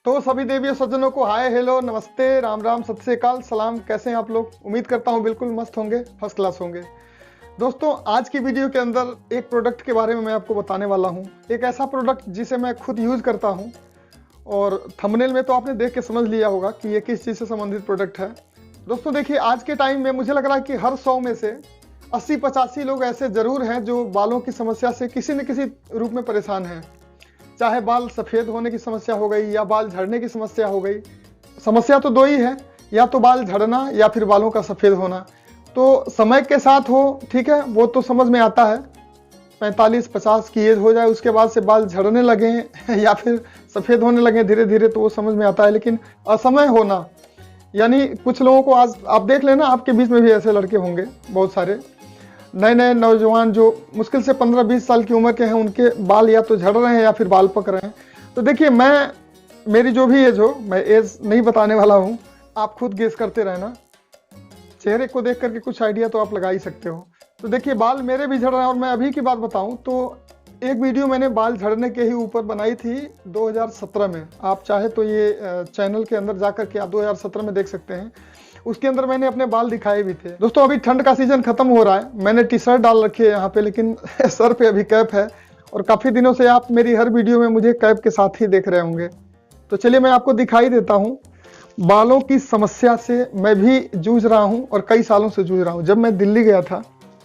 तो सभी देवी और सज्जनों को हाय हेलो नमस्ते राम राम सत श्री अकाल सलाम। कैसे हैं आप लोग? उम्मीद करता हूं बिल्कुल मस्त होंगे, फर्स्ट क्लास होंगे। दोस्तों, आज की वीडियो के अंदर एक प्रोडक्ट के बारे में मैं आपको बताने वाला हूं। एक ऐसा प्रोडक्ट जिसे मैं खुद यूज करता हूं और थंबनेल में तो आपने देख के समझ लिया होगा कि ये किस चीज़ से संबंधित प्रोडक्ट है। दोस्तों देखिए, आज के टाइम में मुझे लग रहा है कि हर 100 में से 80-85 लोग ऐसे जरूर हैं जो बालों की समस्या से किसी न किसी रूप में परेशान हैं। चाहे बाल सफ़ेद होने की समस्या हो गई या बाल झड़ने की समस्या हो गई। समस्या तो दो ही है, या तो बाल झड़ना या फिर बालों का सफ़ेद होना। तो समय के साथ हो, ठीक है, वो तो समझ में आता है। 45-50 की एज हो जाए उसके बाद से बाल झड़ने लगे या फिर सफ़ेद होने लगे धीरे धीरे, तो वो समझ में आता है। लेकिन असमय होना, यानी कुछ लोगों को, आज आप देख लेना, आपके बीच में भी ऐसे लड़के होंगे बहुत सारे नए नए नौजवान जो मुश्किल से 15-20 साल की उम्र के हैं, उनके बाल या तो झड़ रहे हैं या फिर बाल पक रहे हैं। तो देखिए, मेरी जो भी एज हो, मैं एज नहीं बताने वाला हूँ, आप खुद गेस करते रहना। चेहरे को देख करके कुछ आइडिया तो आप लगा ही सकते हो। तो देखिए, बाल मेरे भी झड़ रहे हैं। और मैं अभी की बात बताऊं तो एक वीडियो मैंने बाल झड़ने के ही ऊपर बनाई थी 2017 में। आप चाहे तो ये चैनल के अंदर जाकर के आप 2017 में देख सकते हैं। उसके अंदर मैंने अपने बाल दिखाए भी थे। दोस्तों, अभी ठंड का सीजन खत्म हो रहा है। मैंने टी शर्ट डाल रखी है यहाँ पे, लेकिन सर पे अभी कैप है। और काफ़ी दिनों से आप मेरी हर वीडियो में मुझे कैप के साथ ही देख रहे होंगे। तो चलिए मैं आपको दिखाई देता हूँ। बालों की समस्या से मैं भी जूझ रहा हूँ और कई सालों से जूझ रहा हूँ। जब मैं दिल्ली गया था,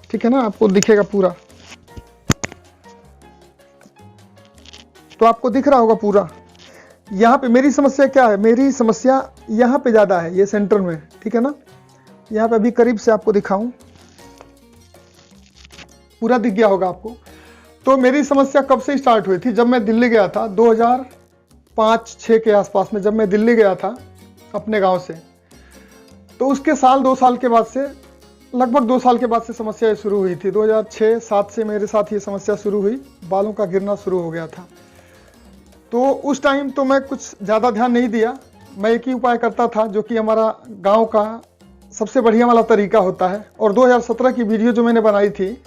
ठीक है ना, आपको दिखेगा पूरा, तो आपको दिख रहा होगा पूरा। यहाँ पे मेरी समस्या क्या है? मेरी समस्या यहाँ पे ज़्यादा है, ये सेंटर में, ठीक है ना। यहाँ पे अभी करीब से आपको दिखाऊं, पूरा दिख गया होगा आपको। तो मेरी समस्या कब से स्टार्ट हुई थी? जब मैं दिल्ली गया था 2005-06 के आसपास में, जब मैं दिल्ली गया था अपने गांव से। तो उसके साल 2 साल के बाद से, लगभग 2 साल के बाद से समस्या शुरू हुई थी। 2006-07 से मेरे साथ ये समस्या शुरू हुई, बालों का गिरना शुरू हो गया था। तो उस टाइम तो मैं कुछ ज़्यादा ध्यान नहीं दिया। मैं एक ही उपाय करता था जो कि हमारा गांव का सबसे बढ़िया वाला तरीका होता है। और 2017 की वीडियो जो मैंने बनाई थी,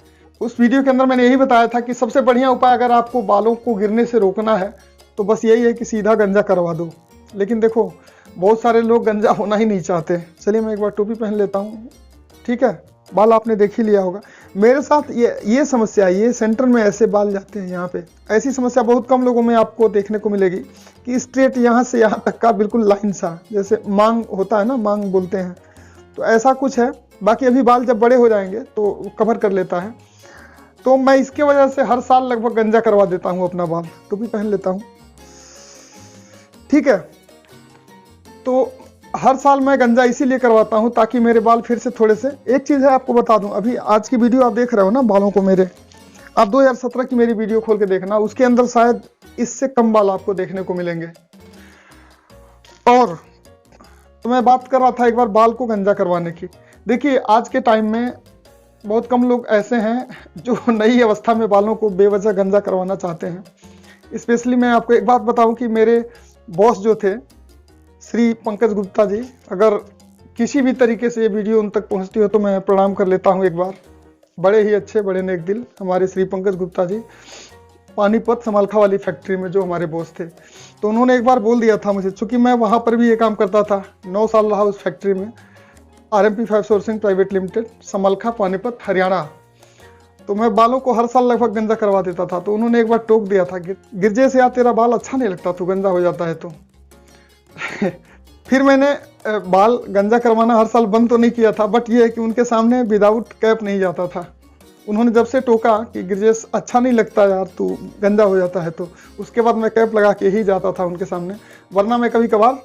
उस वीडियो के अंदर मैंने यही बताया था कि सबसे बढ़िया उपाय अगर आपको बालों को गिरने से रोकना है तो बस यही है कि सीधा गंजा करवा दो। लेकिन देखो, बहुत सारे लोग गंजा होना ही नहीं चाहते। चलिए मैं एक बार टोपी पहन लेता हूँ, ठीक है। बाल आपने देख ही लिया होगा। मेरे साथ ये समस्या, ये सेंटर में ऐसे बाल जाते हैं यहाँ पे। ऐसी समस्या बहुत कम लोगों में आपको देखने को मिलेगी कि स्ट्रेट यहाँ से यहाँ तक का बिल्कुल लाइन सा, जैसे मांग होता है ना, मांग बोलते हैं, तो ऐसा कुछ है। बाकी अभी बाल जब बड़े हो जाएंगे तो कवर कर लेता है। तो मैं इसके वजह से हर साल लगभग गंजा करवा देता हूँ अपना बाल। टोपी पहन लेता हूँ, ठीक है। तो हर साल मैं गंजा इसीलिए करवाता हूं ताकि मेरे बाल फिर से थोड़े से, एक चीज़ है आपको बता दूं, अभी आज की वीडियो आप देख रहे हो ना बालों को मेरे, आप 2017 की मेरी वीडियो खोल के देखना, उसके अंदर शायद इससे कम बाल आपको देखने को मिलेंगे। और तो मैं बात कर रहा था एक बार बाल को गंजा करवाने की। देखिए, आज के टाइम में बहुत कम लोग ऐसे हैं जो नई अवस्था में बालों को बेवजह गंजा करवाना चाहते हैं। स्पेशली मैं आपको एक बात बताऊं कि मेरे बॉस जो थे श्री पंकज गुप्ता जी, अगर किसी भी तरीके से ये वीडियो उन तक पहुंचती हो तो मैं प्रणाम कर लेता हूं एक बार। बड़े ही अच्छे, बड़े नेक दिल हमारे श्री पंकज गुप्ता जी, पानीपत समालखा वाली फैक्ट्री में जो हमारे बॉस थे। तो उन्होंने एक बार बोल दिया था मुझे, चूँकि मैं वहाँ पर भी ये काम करता था, 9 साल रहा उस फैक्ट्री में, RMP 5 sourcing private limited, Samalkha, Panipat, Haryana. तो मैं बालों को हर साल लगभग गंजा करवा देता था। तो उन्होंने एक बार टोक दिया था, गिरजे से यार तेरा बाल अच्छा नहीं लगता, तू गंजा हो जाता है। तो फिर मैंने बाल गंजा करवाना हर साल बंद तो नहीं किया था, बट ये है कि उनके सामने विदाउट कैप नहीं जाता था। उन्होंने जब से टोका कि गिरजेश अच्छा नहीं लगता यार, तू गंजा हो जाता है, तो उसके बाद मैं कैप लगा के ही जाता था उनके सामने। वरना मैं कभी कभार,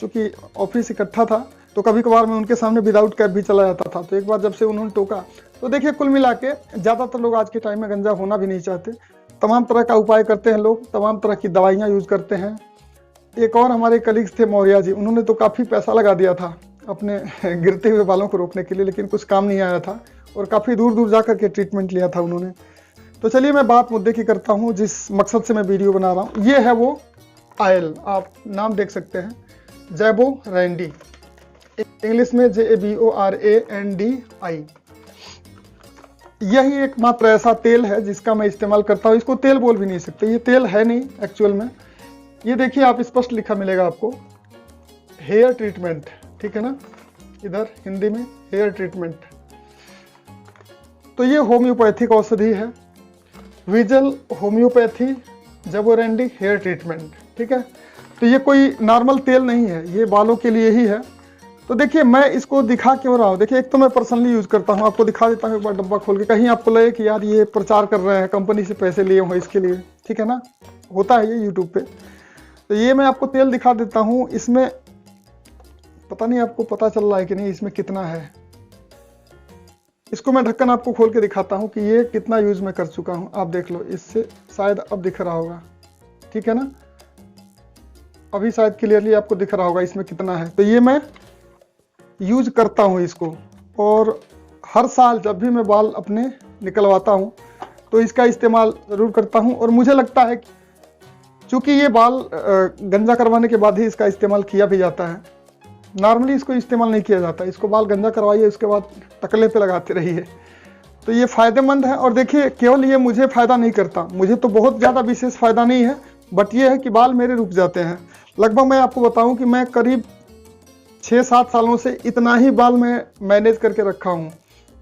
चूँकि ऑफिस इकट्ठा था, तो कभी कभार मैं उनके सामने विदाउट कैप भी चला जाता था। तो एक बार जब से उन्होंने टोका, तो देखिए कुल मिला के ज़्यादातर लोग आज के टाइम में गंजा होना भी नहीं चाहते। तमाम तरह का उपाय करते हैं लोग, तमाम तरह की दवाइयाँ यूज़ करते हैं। एक और हमारे कलीग्स थे मौर्या जी, उन्होंने तो काफ़ी पैसा लगा दिया था अपने गिरते हुए बालों को रोकने के लिए, लेकिन कुछ काम नहीं आया था और काफ़ी दूर दूर जा कर के ट्रीटमेंट लिया था उन्होंने। तो चलिए मैं बात मुद्दे की करता हूँ, जिस मकसद से मैं वीडियो बना रहा हूँ। ये है वो आयल, आप नाम देख सकते हैं, जैबो रैंडी, इंग्लिश में JABORANDI। यही एकमात्र ऐसा तेल है जिसका मैं इस्तेमाल करता हूँ। इसको तेल बोल भी नहीं सकते, ये तेल है नहीं एक्चुअल में। ये देखिए आप स्पष्ट लिखा मिलेगा आपको, हेयर ट्रीटमेंट, ठीक है ना, इधर हिंदी में हेयर ट्रीटमेंट। तो ये होम्योपैथिक औषधि है, विजल होम्योपैथी जबोरेंडी हेयर ट्रीटमेंट, ठीक है। तो ये कोई नॉर्मल तेल नहीं है, ये बालों के लिए ही है। तो देखिए मैं इसको दिखा क्यों रहा हूँ, देखिए एक तो मैं पर्सनली यूज़ करता हूँ, आपको दिखा देता हूँ एक बार डब्बा खोल के, कहीं आपको लगे कि यार ये प्रचार कर रहे हैं, कंपनी से पैसे लिए हो इसके लिए, ठीक है ना, होता है ये यूट्यूब पे। तो ये मैं आपको तेल दिखा देता हूँ, इसमें पता नहीं आपको पता चल रहा है कि नहीं इसमें कितना है। इसको मैं ढक्कन आपको खोल के दिखाता हूँ कि ये कितना यूज़ मैं कर चुका हूँ। आप देख लो, इससे शायद अब दिख रहा होगा, ठीक है ना, अभी शायद क्लियरली आपको दिख रहा होगा इसमें कितना है। तो ये मैं यूज करता हूँ इसको, और हर साल जब भी मैं बाल अपने निकलवाता हूँ तो इसका इस्तेमाल ज़रूर करता हूँ। और मुझे लगता है कि चूँकि ये बाल गंजा करवाने के बाद ही इसका इस्तेमाल किया भी जाता है, नॉर्मली इसको इस्तेमाल नहीं किया जाता। इसको बाल गंजा करवाइए, उसके बाद टकले पे लगाते रहिए, तो ये फ़ायदेमंद है। और देखिए केवल ये मुझे फ़ायदा नहीं करता, मुझे तो बहुत ज़्यादा विशेष फ़ायदा नहीं है, बट ये है कि बाल मेरे रुक जाते हैं। लगभग मैं आपको बताऊं कि मैं करीब 6-7 सालों से इतना ही बाल मैं मैनेज करके रखा हूं,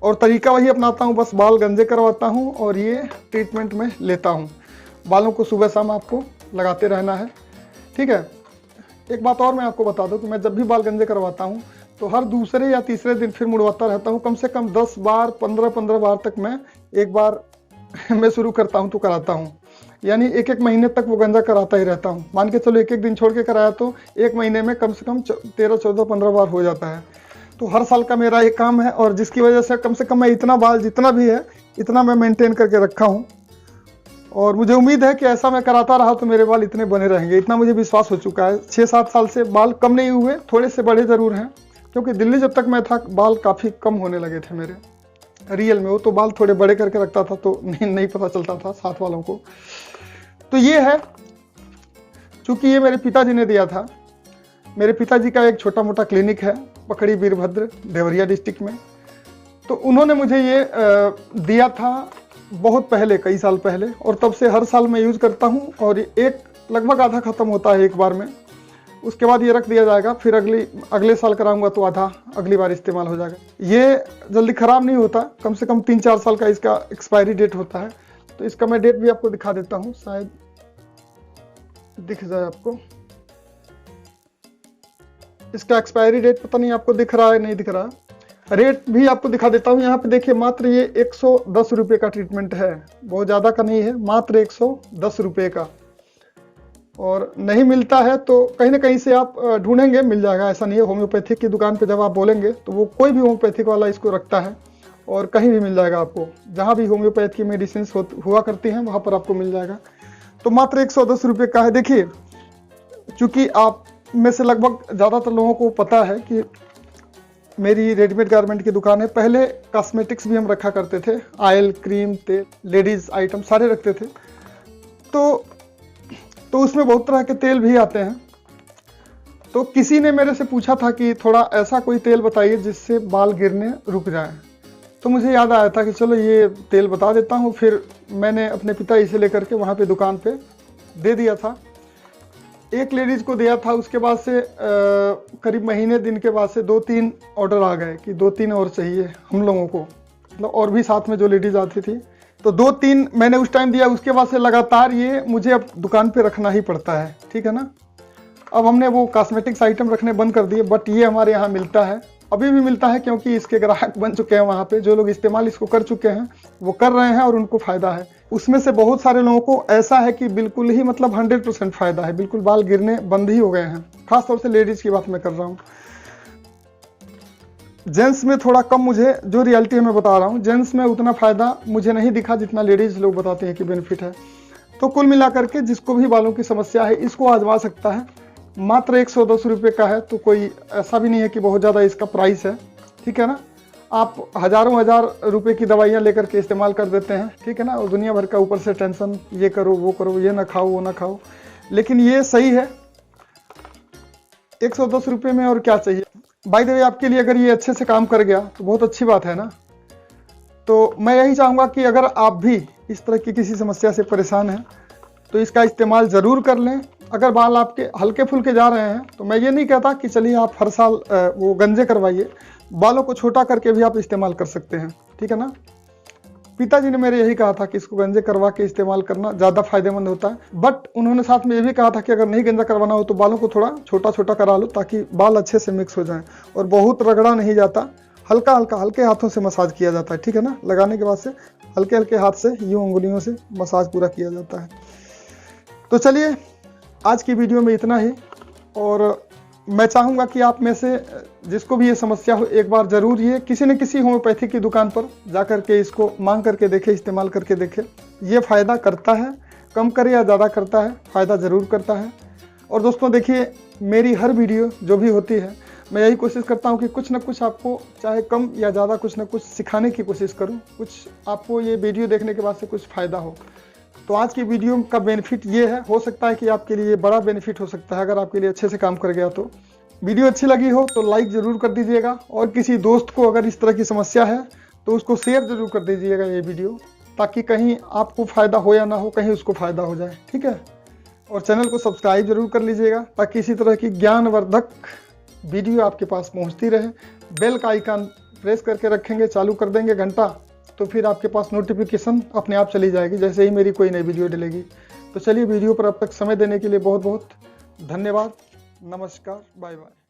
और तरीका वही अपनाता हूं, बस बाल गंजे करवाता हूं और ये ट्रीटमेंट में लेता हूं। बालों को सुबह शाम आपको लगाते रहना है, ठीक है। एक बात और मैं आपको बता दूं कि मैं जब भी बाल गंजे करवाता हूं तो हर दूसरे या तीसरे दिन फिर मुड़वाता रहता हूं, कम से कम 10 बार 15 बार तक मैं एक बार मैं शुरू करता हूं तो कराता हूं, यानी 1-1 महीने तक वो गंजा कराता ही रहता हूं। मान के चलो 1-1 दिन छोड़ के कराया तो 1 महीने में कम से कम 13, 14, 15 बार हो जाता है। तो हर साल का मेरा ये काम है, और जिसकी वजह से कम मैं इतना बाल जितना भी है इतना मैं मेंटेन करके रखा हूँ, और मुझे उम्मीद है कि ऐसा मैं कराता रहा तो मेरे बाल इतने बने रहेंगे, इतना मुझे विश्वास हो चुका है। 6-7 साल से बाल कम नहीं हुए, थोड़े से बड़े ज़रूर हैं, क्योंकि दिल्ली जब तक मैं था बाल काफ़ी कम होने लगे थे मेरे रियल में। वो तो बाल थोड़े बड़े करके रखता था तो नहीं पता चलता था साथ वालों को। तो ये है, चूँकि ये मेरे पिताजी ने दिया था। मेरे पिताजी का एक छोटा मोटा क्लिनिक है पकड़ी वीरभद्र देवरिया डिस्ट्रिक्ट में, तो उन्होंने मुझे ये दिया था बहुत पहले, कई साल पहले, और तब से हर साल मैं यूज़ करता हूँ। और एक लगभग आधा ख़त्म होता है एक बार में, उसके बाद ये रख दिया जाएगा, फिर अगले साल कराऊंगा तो आधा अगली बार इस्तेमाल हो जाएगा। ये जल्दी ख़राब नहीं होता, कम से कम 3-4 साल का इसका एक्सपायरी डेट होता है। तो इसका मैं डेट भी आपको दिखा देता हूँ, शायद दिख जाए आपको। इसका एक्सपायरी डेट पता नहीं आपको दिख रहा है नहीं दिख रहा, रेट भी आपको दिखा देता हूँ। यहाँ पे देखिए, मात्र ये 110 रुपये का ट्रीटमेंट है, बहुत ज़्यादा का नहीं है, मात्र 110 रुपये का। और नहीं मिलता है तो कहीं ना कहीं से आप ढूंढेंगे, मिल जाएगा, ऐसा नहीं है। होम्योपैथिक की दुकान पे जब आप बोलेंगे तो वो कोई भी होम्योपैथिक वाला इसको रखता है, और कहीं भी मिल जाएगा आपको, जहाँ भी होम्योपैथ की मेडिसिन हुआ करती हैं वहाँ पर आपको मिल जाएगा। तो मात्र 110 रुपये का है। देखिए, चूँकि आप में से लगभग ज़्यादातर लोगों को पता है कि मेरी रेडीमेड गारमेंट की दुकान है। पहले कॉस्मेटिक्स भी हम रखा करते थे, ऑयल, क्रीम, तेल, लेडीज़ आइटम सारे रखते थे। तो उसमें बहुत तरह के तेल भी आते हैं। तो किसी ने मेरे से पूछा था कि थोड़ा ऐसा कोई तेल बताइए जिससे बाल गिरने रुक जाए। तो मुझे याद आया था कि चलो ये तेल बता देता हूँ। फिर मैंने अपने पिताजी से लेकर के वहाँ पे दुकान पे दे दिया था। एक लेडीज़ को दिया था, उसके बाद से करीब महीने दिन के बाद से 2-3 ऑर्डर आ गए कि 2-3 और चाहिए हम लोगों को, मतलब और भी साथ में जो लेडीज़ आती थी। तो 2-3 मैंने उस टाइम दिया, उसके बाद से लगातार ये मुझे अब दुकान पे रखना ही पड़ता है, ठीक है ना। अब हमने वो कॉस्मेटिक्स आइटम रखने बंद कर दिए, बट ये हमारे यहाँ मिलता है, अभी भी मिलता है, क्योंकि इसके ग्राहक बन चुके हैं वहाँ पे। जो लोग इस्तेमाल इसको कर चुके हैं वो कर रहे हैं और उनको फ़ायदा है। उसमें से बहुत सारे लोगों को ऐसा है कि बिल्कुल ही मतलब 100% फ़ायदा है, बिल्कुल बाल गिरने बंद ही हो गए हैं। खासतौर से लेडीज़ की बात मैं कर रहा हूँ, जेंट्स में थोड़ा कम, मुझे जो रियलिटी मैं बता रहा हूँ, जेंट्स में उतना फ़ायदा मुझे नहीं दिखा जितना लेडीज़ लोग बताते हैं कि बेनिफिट है। तो कुल मिलाकर के जिसको भी बालों की समस्या है इसको आजमा सकता है। मात्र 110 रुपये का है, तो कोई ऐसा भी नहीं है कि बहुत ज़्यादा इसका प्राइस है, ठीक है ना। आप हज़ारों हज़ार रुपए की दवाइयाँ लेकर के इस्तेमाल कर देते हैं, ठीक है ना, और दुनिया भर का ऊपर से टेंशन, ये करो वो करो, ये ना खाओ वो ना खाओ। लेकिन ये सही है 110 रुपये में, और क्या चाहिए। बाय द वे, आपके लिए अगर ये अच्छे से काम कर गया तो बहुत अच्छी बात है ना। तो मैं यही चाहूँगा कि अगर आप भी इस तरह की किसी समस्या से परेशान हैं तो इसका इस्तेमाल ज़रूर कर लें। अगर बाल आपके हल्के फुल्के जा रहे हैं तो मैं ये नहीं कहता कि चलिए आप हर साल वो गंजे करवाइए, बालों को छोटा करके भी आप इस्तेमाल कर सकते हैं, ठीक है ना। पिताजी ने मेरे यही कहा था कि इसको गंजे करवा के इस्तेमाल करना ज़्यादा फायदेमंद होता है, बट उन्होंने साथ में ये भी कहा था कि अगर नहीं गंजा करवाना हो तो बालों को थोड़ा छोटा छोटा करा लो ताकि बाल अच्छे से मिक्स हो जाएं और बहुत रगड़ा नहीं जाता, हल्का हल्का हल्के हाथों से मसाज किया जाता है, ठीक है ना। लगाने के बाद से हल्के हल्के हाथ से यूं उंगलियों से मसाज पूरा किया जाता है। तो चलिए आज की वीडियो में इतना ही, और मैं चाहूँगा कि आप में से जिसको भी ये समस्या हो एक बार ज़रूर ये किसी न किसी होम्योपैथी की दुकान पर जा कर के इसको मांग करके देखें, इस्तेमाल करके देखें। ये फ़ायदा करता है, कम करे या ज़्यादा करता है, फ़ायदा ज़रूर करता है। और दोस्तों देखिए, मेरी हर वीडियो जो भी होती है मैं यही कोशिश करता हूँ कि कुछ ना कुछ आपको, चाहे कम या ज़्यादा, कुछ ना कुछ सिखाने की कोशिश करूँ, कुछ आपको ये वीडियो देखने के बाद से कुछ फ़ायदा हो। तो आज की वीडियो का बेनिफिट ये है, हो सकता है कि आपके लिए बड़ा बेनिफिट हो सकता है अगर आपके लिए अच्छे से काम कर गया तो। वीडियो अच्छी लगी हो तो लाइक ज़रूर कर दीजिएगा, और किसी दोस्त को अगर इस तरह की समस्या है तो उसको शेयर ज़रूर कर दीजिएगा ये वीडियो, ताकि कहीं आपको फ़ायदा हो या ना हो, कहीं उसको फ़ायदा हो जाए, ठीक है। और चैनल को सब्सक्राइब जरूर कर लीजिएगा ताकि इसी तरह की ज्ञानवर्धक वीडियो आपके पास पहुंचती रहे। बेल का आइकन प्रेस करके रखेंगे, चालू कर देंगे घंटा, तो फिर आपके पास नोटिफिकेशन अपने आप चली जाएगी जैसे ही मेरी कोई नई वीडियो डलेगी। तो चलिए, वीडियो पर अब तक समय देने के लिए बहुत बहुत धन्यवाद। नमस्कार, बाय बाय।